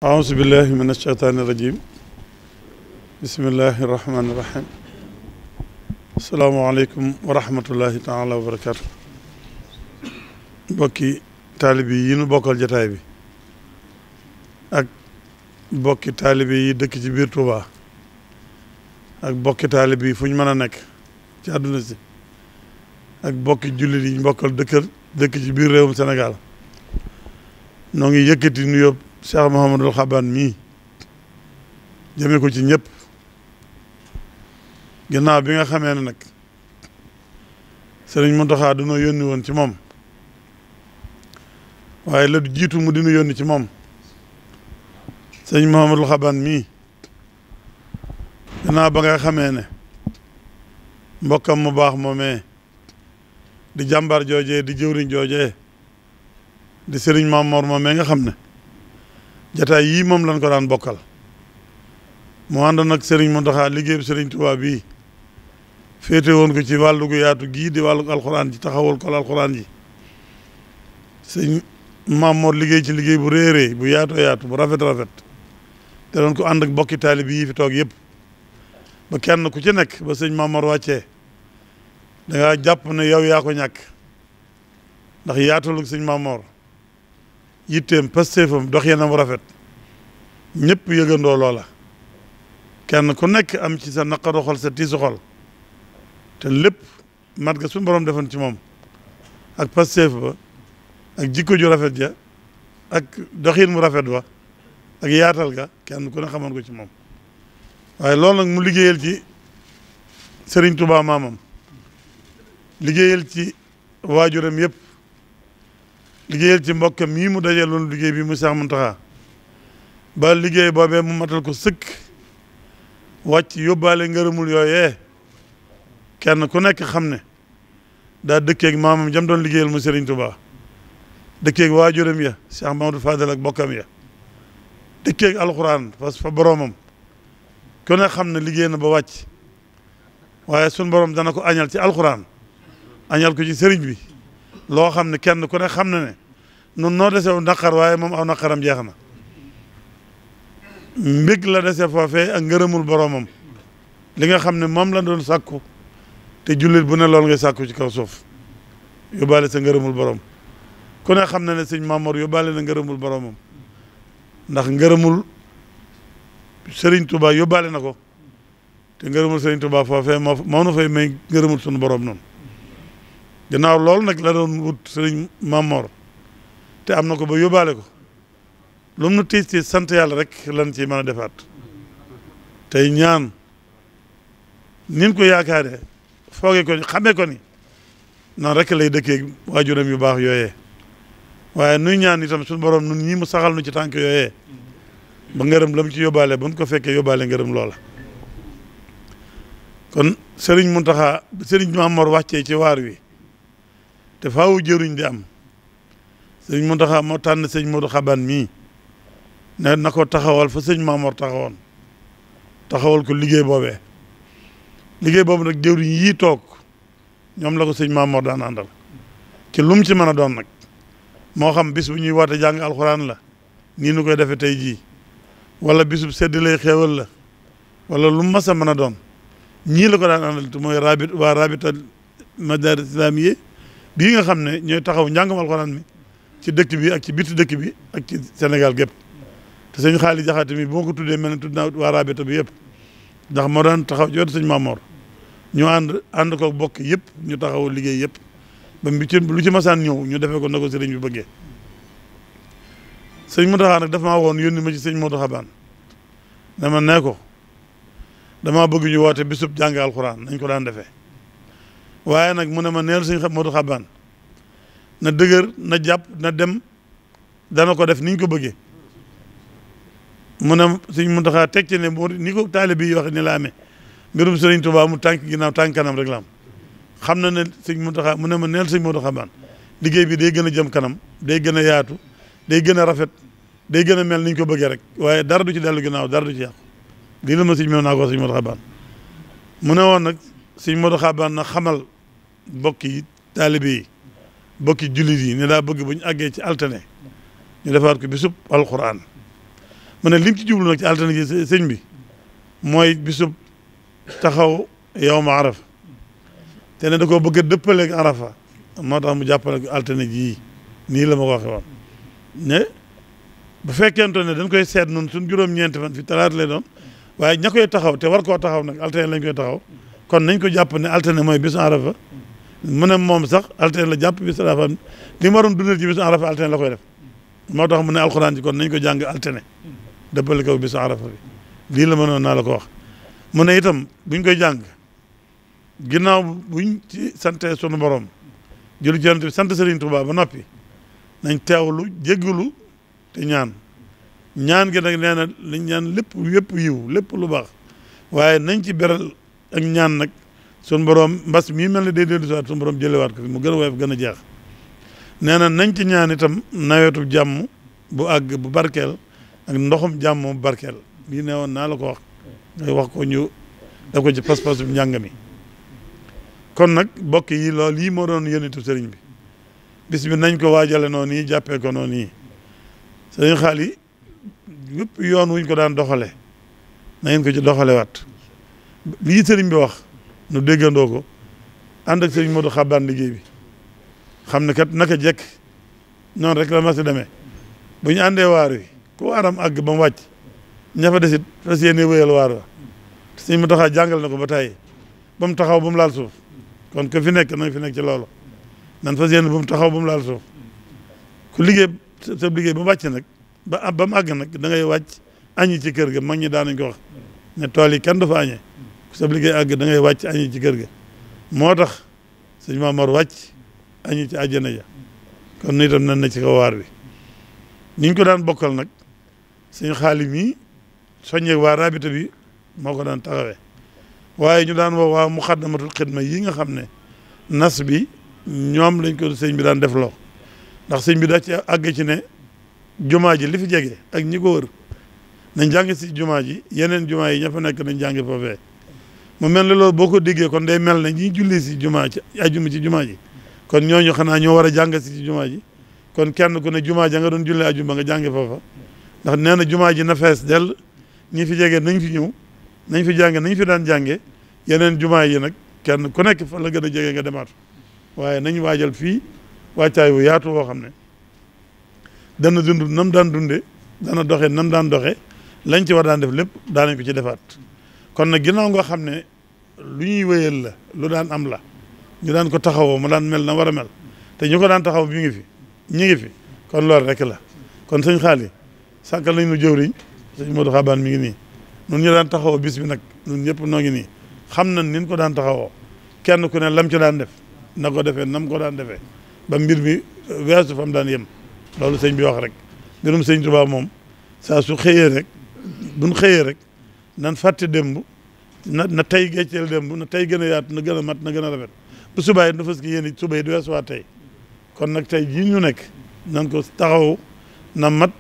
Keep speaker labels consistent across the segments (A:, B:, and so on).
A: أعوذ بالله من الشيطان الرجيم بسم الله الرحمن الرحيم السلام عليكم ورحمة الله تعالى وبركاته bokki taalibe yi nu bokkal jataay bi ak bokki taalibe yi dëkk ci biir Touba ak bokki taalibe yi fu ñu mën a nekk ci àdduna si ak bokki jullit yi ñu bokkal dëkk ci biir réewum Sénégal noo ngi yëkkati nuyoo Cheikh Mouhamadul Xaban mii jëmee ko ci ñëpp ginnaaw bi nga xamee ne nag Sëriñ Muntaxa dina yónni woon ci moom waaye la jiitu mu dina yónni ci moom Sëriñ Mouhamadul Xaban mii ginnaaw ba nga xamee ne mbokkam mu baax moomee di jàmbar joojee di jëwriñ joojee di Sëriñ Mamor moomee nga xam ne jataay yii moom lañ ko daan bokkal mu ànd nag Serigne Mountakha liggéey bi Serigne Touba bii féete woon ko ci wàllu gu yaatu gii di wàllu alxuraan ji taxawal ko alxuraan ji sëñ Mamoor liggéey ci liggéey bu réeree bu yaatoo yaatu bu rafet te doon ko ànd ak bokki taalib yi fi toog yëpp ba kenn ku ci nekk ba sëñ Mamoor wàccee da ngaa jàpp ne yow yaa ko ñàkk ndax yaatalu sëñ Mamoor yitteem pastéefam dox yenam rafet ñëpp yëgandoo loola kenn ku nekk am ci sa naqaru xol sa tiisu xol te lépp mat ga suñu borom defoon ci moom ak pastéef ba ak jikko ju rafet ja ak doxin mu rafet ba ak yaatal ga kenn ku ne xamoon ko ci moom waaye loolu nag mu liggéeyal ci Serigne Touba maamam liggéeyal ci waajuram yëpp liggéeyal ci mbokkam mii mu dajee loon liggéey bi mu Cheikh Mountakha ba liggéey boobee mu matal ko sëkk wàcc yóbbaale ngërëmul yooyee kenn ku nekk xam ne daa dëkkeeg maamam jam doon liggéeyal mu Serigne Touba dëkkeeg waajuram ya Cheikh Mamadou Fadel ak bokkam ya dëkkeeg alxuraan parce que fa boroomam ku ne xam ne liggéey na ba wàcc waaye sun borom dana ko añal ci alxuraan añal ko ci sëriñ bi loo xam ne kenn ku ne xam na ne nun noo desew naqar waaye moom aw naqaram jeex na mbég la dese foofee ak ngërëmul boromam li nga xam ne moom la doon sàkku te jullit bu ne loolu ngay sàkku ci kaw suuf yóbbaale sa ngërëmul borom ku ne xam na ne sëñ Mamoor yóbbaale na ngërëmul boromam ndax ngërëmul Serigne Touba yóbbaale na ko te ngërëmul Serigne Touba foofee moo nu fay may ngërëmul sunu borom noonu gannaaw loolu nag la doon wut Sëriñ Mamor te am na ko ba yóbbaale ko lu mu nu tiis sant yàlla rek lan ci mën a defaat tey ñaan nin ko yaakaaree foogee ko ni xamee ko ni noonu rek lay dëkkee waajuram yu baax yooyee waaye nuy ñaan itam suñu borom nun ñii mu saxal nu ci tànk yooyee ba ngërëm la mu ci yóbbaale ba nu ko fekkee yóbbaale ngërëm loola kon Sëriñ Mountakha Sëriñ Mamor wàccee ci waar wi te faawu jëriñ di am sëñ Mountakha moo tànn sëñ Modou Xaban mii ne na ko taxawal fa sëñ Mamor taxawoon taxawal ko liggéey boobee liggéey boobu nag jëwriñ yii toog ñoom la ko sëñ Mamor daan àndal ci lu mu ci mën a doon nag moo xam bis bu ñuy woote jàng alxuraan la nii nu koy defee tey jii wala bisub sedd lay xéewal la wala lu mu mas a mën a doon ñii la ko daan àndal te mooy waa rabita madaris islamiyya bii nga xam ne ñooy taxaw njàngam alxuraan mi ci dëkk bi ak ci biti dëkk bi ak ci Sénégal gépp te sëñ Xaali Jaxate mi bu ma ko tuddee mel ne tudd naa waa rabita bi yëpp ndax moo daan taxaw ci wetu sëñ Mamor ñu ànd ko bokk yëpp ñu taxaw liggéey yëpp ba lu ci masaan ñëw ñu defee ko na ko sëriñ bi bëggee sëñ Mountakha nag dafa maa woon yónni ma ci sëñ Modou Xaban ne ma nee ko damaa bëgg ñu woote bisub jàng alxuraan nañ ko daan defee waaye nag mu ne ma neel sëñ Modou Xaban na dëgër na jàpp na dem dana ko def niñ ko bëggee mu ne sëñ Mountakha teg ci ne ni ko taalibe yi wax ni la amee mbirum Sëriñ Touba mu tànk ginnaaw tànk kanam rek la am xam na ne sëñ Mountakha mu ne ma neel sëñ Modou Xaban liggéey bi day gën a jëm kanam day gën a yaatu day gën a rafet day gën a mel niñ ko bëggee rek waaye dara du ci dellu ginnaaw dara du ci yàqu lii la ma sëñ naa ko sëñ Modou Xaban mu ne woon nag sëñ Modou Xaban na xamal bokki taalibe yi bokki jullit yi ne daa bëgg bu ñu àggee ci altine ñu defaat ko bisub alquran mu ne lim ci jublu nag ci altine ji sëñ bi mooy bisub taxaw yawma arafa te ne da koo bëgg a dëppaleeg arafa moo tax mu jàppale ko altine ji nii la ma ko waxee woon ne bu fekkente ne dañ koy seet noonu suñ juróom-ñeenti fan fi talaata lay doon waaye ña koy taxaw te war koo taxaw nag altine lañ koy taxaw kon nañ ko jàpp ne altine mooy bisu arafa mu ne moom sax altine la jàpp bisu arafa li ma waroon dundal ci bisu arafa altine la koy def moo tax mu ne alxuraan ji kon nañ ko jàng altine dëppale ko bisu arafa bi lii la mënoon naa la ko wax mu ne itam buñ koy jàng ginnaaw buñ ci sante sunu borom julli ci Yonent bi sant Serigne Touba ba noppi nañ teewlu jéggalu te ñaan gi nag nee na liñ ñaan lépp yiw lépp lu baax waaye nañ ci beral ak ñaan nag sunu borom mbas mii mel ne day dellu siwaat sunu borom jëlewaat ko fi mu gën a woyof gën a jeex nee na nañ ci ñaan itam nawetu jàmm bu àgg bu barkeel ak ndoxum jàmm bu barkeel lii ne woon naa la ko wax ngay wax ko ñu def ko ci pas-pas bu njàng mi kon nag bokk yi loolu yii moo doon yónnitu sëriñ bi bis bi nañ ko waajale noonu nii jàppee ko noonu nii sëriñ xaal yi yëpp yoon wuñ ko daan doxale na ngeen ko ci doxale waat lii sëriñ bi wax nu déggandoo ko ànd ak sëriñ Modou Xabaan liggéey bi xam ne kat naka jekk noonu rek la ma si demee bu ñu àndee waar wi ku waaram àgg ba mu wàcc ña fa desit fas yéene wéyal waar wa sëriñ mu taxaa jàngal na ko ba tàyyi ba mu taxaw ba mu laal suuf kon ku fi nekk na nga fi nekk ci loolu nan fas yéene ba mu taxaw ba mu laal suuf ku liggéey sa liggéey ba mu wàcc nag ba mu àgg nag da ngay wàcc añi ci kër ga mag ñi daanañ ko wax ne tool yi kenn du fa añee ku sa liggéey àgg da ngay wàcc añi ci kër ga moo tax sëñ Maamor wàcc añi ci àjjana ja kon ni itam nan na ci kaw waar bi niñ ko daan bokkal nag sëñ xaali mii soññeeg waa rabita bi moo ko daan taxawee waaye ñu daan woo waa muxaddamatul xidma yi nga xam ne nas bi ñoom lañ ko sëñ bi daan def loo ndax sëñ bi daa ci àgg ci ne jumaa ji li fi jege ak ñi ko wër nañ jàng si jumaa ji yeneen jumaa yi ña fa nekk nañ jàngi foofee mu mel ne loolu boo ko déggee kon day mel ne ñi julli si jumaa ci ajuma ci jumaa ji kon ñooñu xanaa ñoo war a jàng si ci jumaa ji kon kenn ku ne jumaa ja nga doon julli ajuma nga jàngi foofa ndax nee na jumaa ji na fees dell ñi fi jege nañ fi ñëw nañ fi jànge nañ fi daan jànge yeneen jumaa yi nag kenn ku nekk fa la gën a jege nga demaat waaye nañ waajal fii wàccaay wu yaatu woo xam ne dana dund nam daan dunde dana doxe nam daan doxe lañ ci war daan def lépp daanañ ko ci defaat kon nag ginnaaw nga xam ne lu ñuy wéyal la lu daan am la ñu daan ko taxawoo mu daan mel na war a mel te ñu ko daan taxaw mi ngi fi ñu ngi fi kon loolu rek la kon sëñ xaali sàkkal nañ nu jëwriñ sëñ Modou Xabaan mi ngi nii nun ñu daan taxawoo bis bi nag ñun ñëpp noo ngi nii xam nañ nin ko daan taxawoo kenn ku ne lam ci daan def na ko defee nam ko daan defee ba mbir mi weesu fam daan yem loolu sëñ bi wax rek mbirum sëñ Tuubaa moom saa su xëyee rek buñ xëyee rek nan fàtte démb na tey gecceel démb na tey gën a yaatu na gën a mat na gën a rafet bu subaay na fas ki yéen suba yi du weesu waa tey kon nag tey jii ñu nekk nan ko taxaw na mat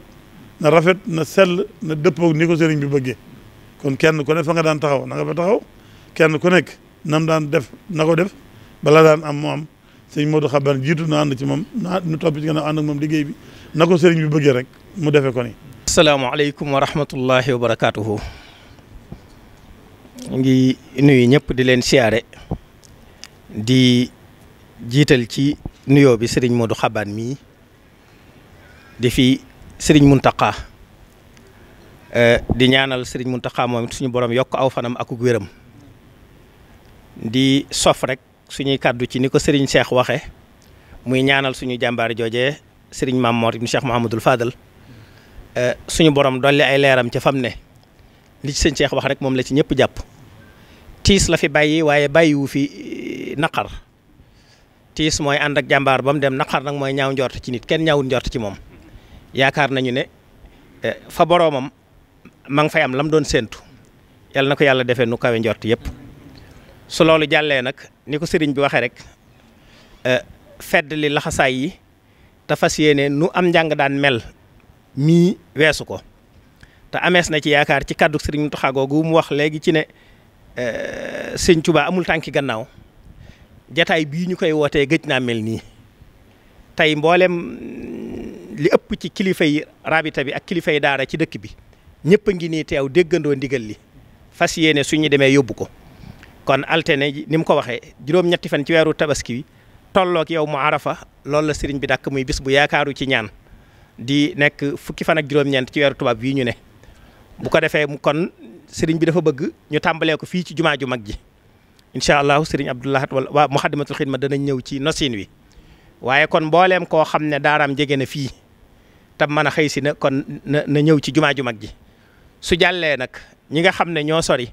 A: na rafet na sell na dëppoog ni ko sëriñ bi bëggee kon kenn ku ne fa nga daan taxaw na nga fa taxaw kenn ku nekk nam daan def na ko def bala daan am mu am sëñ Modou Xabaan jiitu na ànd ci moom na ñu topp ci gën a ànd ak moom liggéey bi na ko sëriñ bi bëggee rek mu defee ko ni
B: asalaamaaleykum wa rahmatullahi wa barakaatuhu ngi nuyu ñëpp di leen siyaare di jiital ci nuyoo bi sëriñ Modou Xabaan mii di fi sëriñ Muntaqa di ñaanal sëriñ Muntaqa moom it suñu borom yokk aw fanam akuk wéram di sof rek suñuy kàddu ci ni ko sëriñ Cheikh waxe muy ñaanal suñu jàmbaar joojee sëriñ Maam Mor ibn Cheikh Mahamadul Fadal suñu borom dolli ay leeram ca fam ne li ci sëñ Cheikh wax rek moom la ci ñëpp jàpp tiis la fi bàyyi waaye bàyyiwu fi naqar tiis mooy ànd ak jàmbaar ba mu dem naqar nag mooy ñaaw njort ci nit kenn ñaawul njort ci moom yaakaar nañu ne fa boroomam ma ngi fay am lam doon séentu yàlla na ko yàlla defee nu kawe njort yëpp su loolu jàllee nag ni ko sëriñ bi waxee rek fedd li laxasaay yi te fas yéene nu am njàng daan mel mii weesu ko te amees na ci yaakaar ci kàddu sëriñ Muntaxa googu mu wax léegi ci ne sëñ Tuubaa amul tànki gannaaw jataay bii ñu koy wootee gëj naa mel nii tey mboolem li ëpp ci kilifa yi rabita bi ak kilifa yi daara ci dëkk bi ñëpp a ngi nii teew déggandoo ndigal li fas yéene suñu demee yóbbu ko kon altine ni mu ko waxee juróom-ñetti fan ci weeru tabaski wi tolloog yow mu arafa loolu la sëriñ bi dàkk muy bis bu yaakaaru ci ñaan di nekk fukki fan ak juróom-ñeent ci weeru tubaab bii ñu ne bu ko defee kon sëriñ bi dafa bëgg ñu tàmbalee ko fii ci jumaa ju mag ji incha allahu sëriñ Abdoulahat wala waa Muxaddamatul Xidma danañ ñëw ci nosin wi waaye kon mbooleem koo xam ne daaraam jege na fii tam mën a xëy si na kon na ñëw ci jumaa ju mag ji su jàllee nag ñi nga xam ne ñoo sori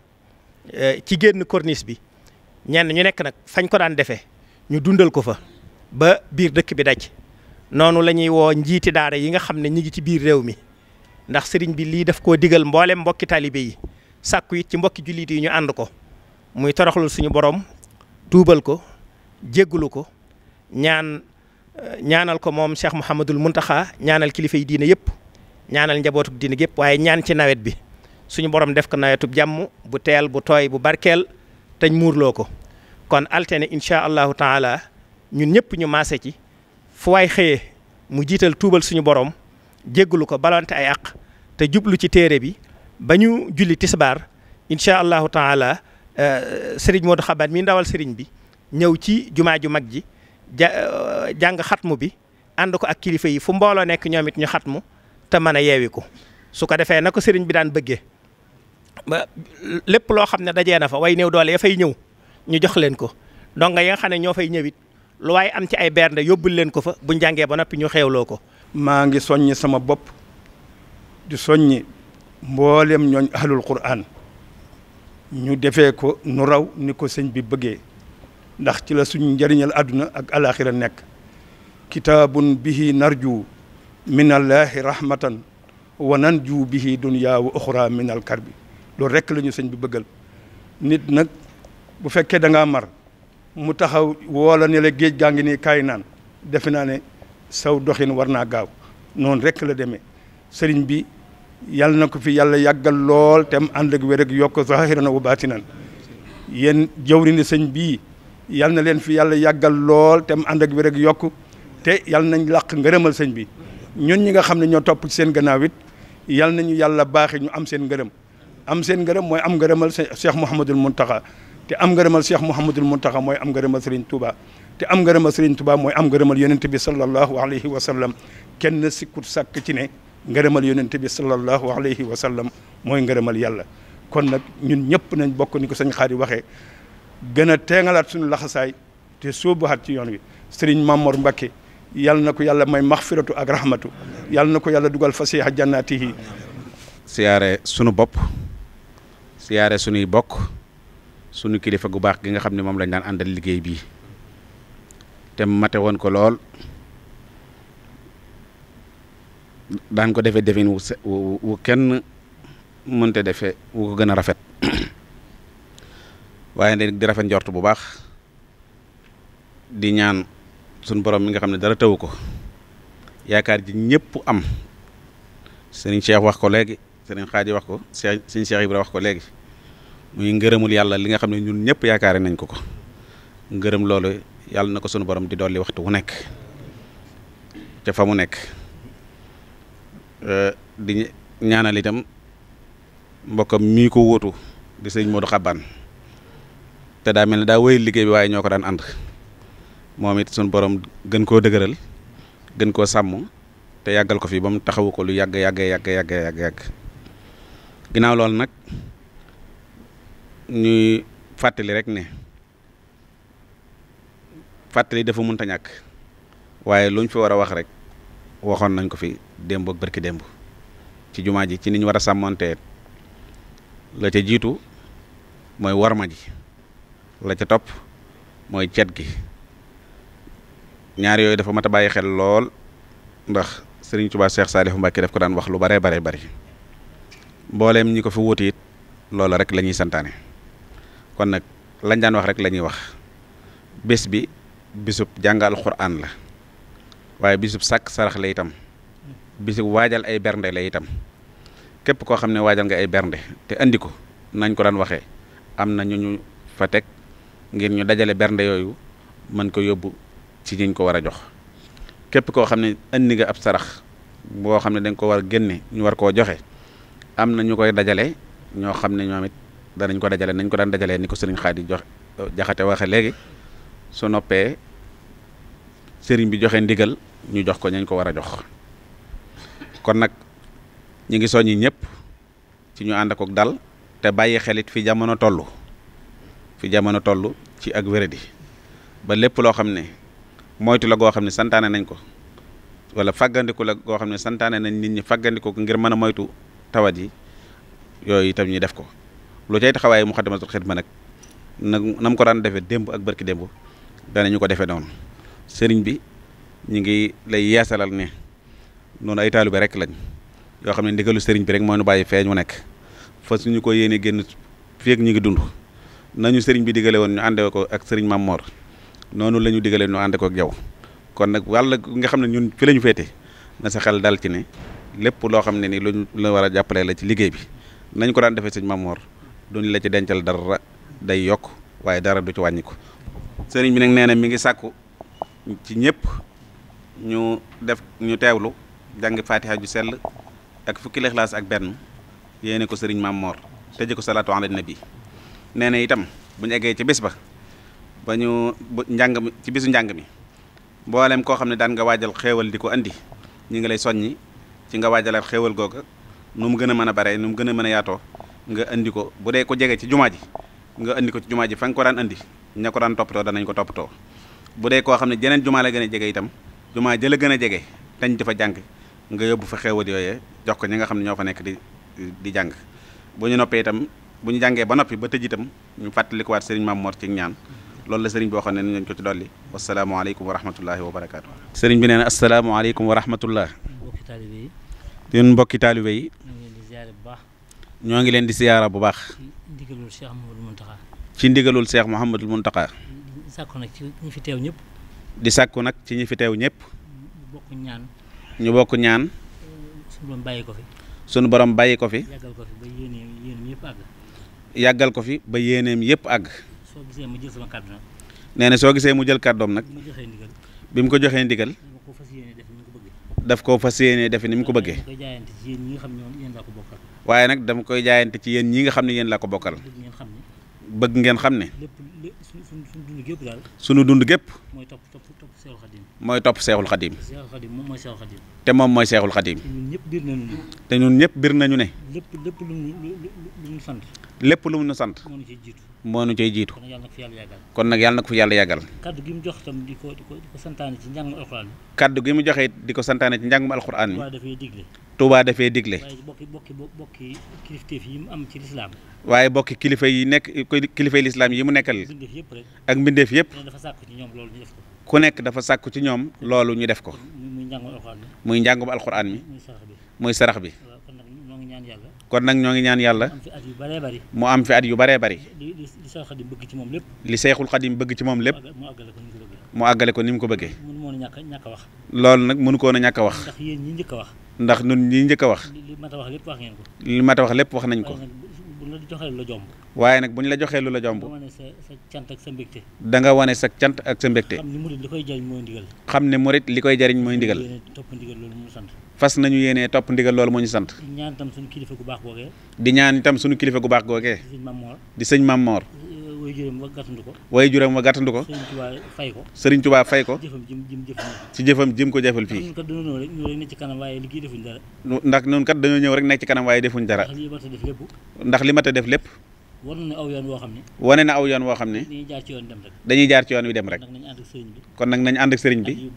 B: ci génn corniche bi ñenn ñu nekk nag fañ ko daan defee ñu dundal ko fa ba biir dëkk bi daj noonu la ñuy woo njiiti daara yi nga xam ne ñi ngi ci biir réew mi ndax sëriñ bi lii daf koo digal mboolem mbokki taalibe yi sàkku it ci mbokki jullit yi ñu ànd ko muy toroxlul suñu borom tuubal ko jéggulu ko ñaanal ko moom Cheikh Mouhamadul Muntaxa ñaanal kilifa yi diine yëpp ñaanal njabootuk diine yëpp waaye ñaan ci nawet bi suñu borom def ko nawetub jàmm bu teel bu tooy bu barkeel teñ muurloo ko kon altine incha allahu taala ñun ñëpp ñu maase ci fu waay xëyee mu jiital tuubal suñu borom jéggulu ko balonte ay àq te jublu ci téere bi ba ñu julli tisbaar incha allahu taala sëriñ Modou Xaban mi ndawal sëriñ bi ñëw ci jumaa ju mag ji jàng xatmu bi ànd ko ak kilifa yi fu mbooloo nekk ñoom it ñu xatmu te mën a yeewi ko su ko defee na ko sëriñ bi daan bëggee ba lépp loo xam ne dajee na fa way néew doole ya fay ñëw ñu jox leen ko donc ya nga xam ne ñoo fay ñëwit lu waaye am ci ay bernde yóbbul leen ko fa bu njàngee ba noppi ñu xeewloo ko.
C: maa ngi soññi sama bopp di soññi mboolem ñooñ ahlul Qur'an ñu defee ko nu raw ni ko sëñ bi bëggee ndax ci la suñu njëriñal àdduna ak alaxira nekk kitaabun bihi narju minallahi rahmatan wa nanju bihi dunya wa uxra minal karbi loolu rekk la ñu sëñ bi bëggal nit nag bu fekkee da ngaa mar mu taxaw woola ne la géej gaa ngi nii kaay naan defe naa ne saw doxin war naa gaaw noonu rekk la demee sëriñ bi yal na ko fi yàlla yàggal lool te mu ànd ak wér ak yokk zahiran wa baatinan yéen jawriñu sëñ bii yal na leen fi yàlla yàggal lool te mu ànd ak wér ak yokk te yal nañ làq ngërëmal sëñ bi ñun ñi nga xam ne ñoo topp ci seen gannaaw it yal nañu yàlla baaxee ñu am seen ngërëm am seen ngërëm mooy am ngërëmal Cheikh Mouhamadul Mountakha te am ngërëmal Cheikh Mouhamadul Mountakha mooy am ngërëmal Serigne Touba te am ngërëmal Serigne Touba mooy am ngërëmal yonent bi sallallahu alayhi wa sallam kenn sikkut sàkk ci ne ngërëmal yonent bi sallallahu alayhi wa sallam mooy ngërëmal yàlla kon nag ñun ñëpp nañ bokk ni ko sëñ Xaadi waxee gën a teengalaat suñu laxasaay te sóobuwaat ci yoon wi Serigne Mamor Mbacké yàlla na ko yàlla may maxfiratu ak rahmatu yàlla na ko yàlla dugal fasiha jannatihi
D: siyaare sunu bopp siyaare sunuy bokk sunu kilifa gu baax gi nga xam ne moom lañ daan àndal liggéey bii te mate woon ko lool daan ko defee defin wu kenn mënte defee wu ko gën a rafet waaye nag di rafet njort bu baax di ñaan suñ borom mi nga xam ne dara tawu ko yaakaar ji ñëpp am sëriñ Cheikh wax ko léegi sëriñ Xaadi wax ko sëriñ Cheikh Ibra wax ko léegi muy ngërëmul yàlla li nga xam ne ñun ñëpp yaakaare nañ ko ngërëm loolu yàlla na ko sunu borom di dolli waxtu wu nekk ca fa mu nekk di ñaanal itam mbokkam mii ko wóotu di sëriñ Modou Xaban te daa mel ne daa wéy liggéey bi waaye ñoo ko daan ànd moom it sunu borom gën koo dëgëral gën koo sàmm te yàggal ko fi ba mu taxawu ko lu yàgg ginnaaw loolu nag ñuy fàttali rek ne fàttali dafa mënta ñàkk waaye luñ fi war a wax rek waxoon nañ ko fi démb ak barki démb ci jumaa ji ci ni ñu war a sàmmontee la ca jiitu mooy warma ji la ca topp mooy cet gi ñaar yooyu dafa mat a bàyyi xel lool ndax Serigne Touba Cheikh Saliou Mbacké daf ko daan wax lu bare mbooleem ñi ko fi wuti it loola rek la ñuy santaane kon nag lañ daan wax rek la ñuy wax bés bi bisub jàngal Alxuraan la waaye bisub sàkk sarax la itam bisub waajal ay bernde la itam képp koo xam ne waajal nga ay bernde te andi ko nañ ko daan waxee am na ñu fa teg ngir ñu dajale bernde yooyu mën ko yóbbu ci ñiñ ko war a jox képp koo xam ne andi nga ab sarax boo xam ne dañ ko war a génne ñu war koo joxe am na ñu koy dajale ñoo xam ne ñoom it danañ ko dajale nañ ko daan dajalee ni ko sëriñ Xaadi jaxate waxe léegi su noppee sëriñ bi joxe ndigal ñu jox ko ñañ ko war a jox. kon nag ñi ngi soññi ñëpp ci ñu ànd ak dal te bàyyi xelit fi jamono toll ci ak wéradi ba lépp loo xam ne moytu la goo xam ne santaane nañ ko wala fàggandiku la goo xam ne santaane nañ nit ñi fàggandiku ko ngir mën a moytu tawat yi yooyu itam ñu def ko lu cay taxawaaye Muxaddamatul Xidma nag nam ko daan defee démb ak barki démb danañu ko defee noonu sëriñ bi ñu ngi lay yeesalal ne noonu ay taalibe rek lañ yoo xam ne ndigalu sëriñ bi rek moo ñu bàyyi fee ñu nekk fa suñu ko yéene génn fii ak ñu ngi dund nañu sëriñ bi digale woon ñu àndee ko ak sëriñ Mame Mor noonu la ñu digale ñu àndee ko ak yow kon nag wàlla nga xam ne ñun fi la ñu féete na sa xel dal ci ne lépp loo xam ne ni luñ la war a jàppalee la ci liggéey bi nañ ko daan defee sëriñ Mame Mor duñ la ci dencal dara day yokk waaye dara du ci wàññi ko sëriñ bi nag nee na mi ngi sàkku ci ñëpp ñu teewlu jàng fatiha ju sell ak fukki lixlaas ak benn yéene ko sëriñ Mame Mor tëje ko salaatu ala nabi nee na itam bu ñu eggee ci bés ba njàng mi ci bisu njàng mi mboolem koo xam ne daan nga waajal xéewal di ko andi ñi ngi lay soññi ci nga waajalaat xéewal googa nu mu gën a mën a bare nu mu gën a mën a yaatoo nga andi ko bu dee ko jege ci jumaa ji nga andi ko ci jumaa ji fa nga ko daan andi ña ko daan toppatoo danañ ko toppatoo bu dee koo xam ne jeneen jumaa la gën a jege itam jumaa jëla gën a jege tañ di fa jàng nga yóbbu fa xéewal yooyee jox ko ñi nga xam ne ñoo fa nekk di jàng bu ñu noppee itam bu ñu jàngee ba noppi ba tëj itam ñu fàttalikuwaat sëriñ Mame Mor ci ñaan loolu la sëriñ bi waxoon ne nañ ko ci dolli wasalaamaaleykum wa rahmatullahi wa barakaatu. sëriñ bi nee na asalaamaaleykum wa rahmatullah.
E: mbokki taalibe yi.
D: yéen mbokki taalibe yi.
E: ñoo ngi leen di ziyaare bu baax.
D: ñoo ngi leen di ziyaara bu baax.
E: ci ndigalul Cheikh Mouhamadul Mountakha.
D: ci ndigalul Cheikh Mouhamadul Mountakha.
E: di sàkku nag ci ñi fi teew ñëpp.
D: di sàkku nag ci ñi fi teew ñëpp.
E: ñu bokk ñaan.
D: suñu borom bàyyi ko fi.
E: suñu borom bàyyi ko fi.
D: yàggal ko fi ba yéeneem yëpp àgg.
E: soo gisee mu jël sama kàddu nag.
D: nee na soo gisee mu jël kàddoom nag. bi mu ko joxee ndigal. daf koo fas yéene defe ni mu ko bëggee. waaye nag dama koy jaayante ci yéen ñi nga xam ne yéen laa ko bokkal. bëgg ngeen xam ne. sunu dund gépp. mooy topp seexul xadim. te moom mooy seexul xadim. te ñun ñëpp bir nañu ne. lépp lu mu nu sant. moo nu cay jiitu. kon nag yàlla na ko fi yàlla yàggal.
E: kaddu gi mu jox itam di ko santaane ci njàngum alxuraan mi.
D: kaddu gi mu joxe di ko santaane ci njàngum alxuraan mi.
E: Touba dafay digle.
D: Touba dafay digle.
E: bokki kilifteef yi mu am ci lislaam.
D: waaye bokki kilifa yi nekk kilifay lislaam yi mu nekkal. ak mbindeef yëpp. ku nekk dafa sàkku ci ñoom loolu ñu def ko. muy njàngum alxuraan mi. muy sarax bi. kon nag ñoo ngi ñaan yàlla. mu am fi at yu baree bari. li Seexul Xadim bëgg ci moom lépp. mu àggale ko ni mu ko bëggee. loolu nag mënu ko woon a ñàkk a wax. ndax ñun ñi njëkk a wax. li mat a wax lépp wax nañ ko. waaye nag bu ñu la joxee lu la jomb. da nga wane sa cant ak sa mbégte. xam ne murit li koy jariñ mooy ndigal. fas nañu yéenee topp ndigal loolu moo ñu sant.
E: di ñaan itam suñu kilifa gu baax googee.
D: di ñaan itam suñu kilifa gu baax googee. di sëñ Mame Mor. way juram wa gàttandu ko. Sëriñ Tuubaa fay ko. ci jëfam jim ko jëfal fii. ndax noonu kat dañoo ñëw rek nekk ci kanam waaye defuñ dara. ndax li mat a def lépp.
E: wane na aw yoon
D: woo xam ne. dañuy jaar ci yoon wi dem rek. kon nag nañ ànd ak sëriñ bi.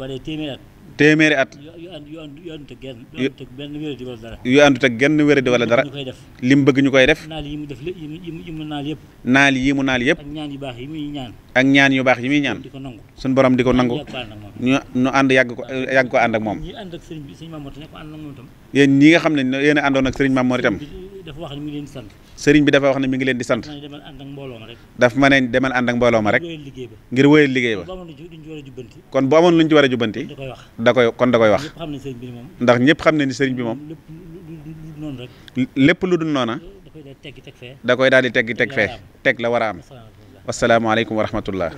D: téeméeri at. yu àndut ak genn wéradi wala dara. lim bëgg ñu koy def. naal yi mu naal yëpp. ak ñaan yu baax yi muy ñaan. suñu borom di ko nangu. ñu ànd yàgg ko ànd ak moom. yéen ñi nga xam ne yéen a àndoon ak sëriñ Mame Mor itam. sëriñ bi dafa wax ne mi ngi leen di sant. daf ma ne demal ànd ak mbooloo ma rek. ngir wéyal liggéey ba. kon bu amoon luñ ci war a jubbanti. da koy wax. ndax ñëpp xam ne ni sëriñ bi moom. lépp lu dul noona. da koy daal di teggi teg fee teg la war a am. wasalaamaaleykum wa rahmatullah.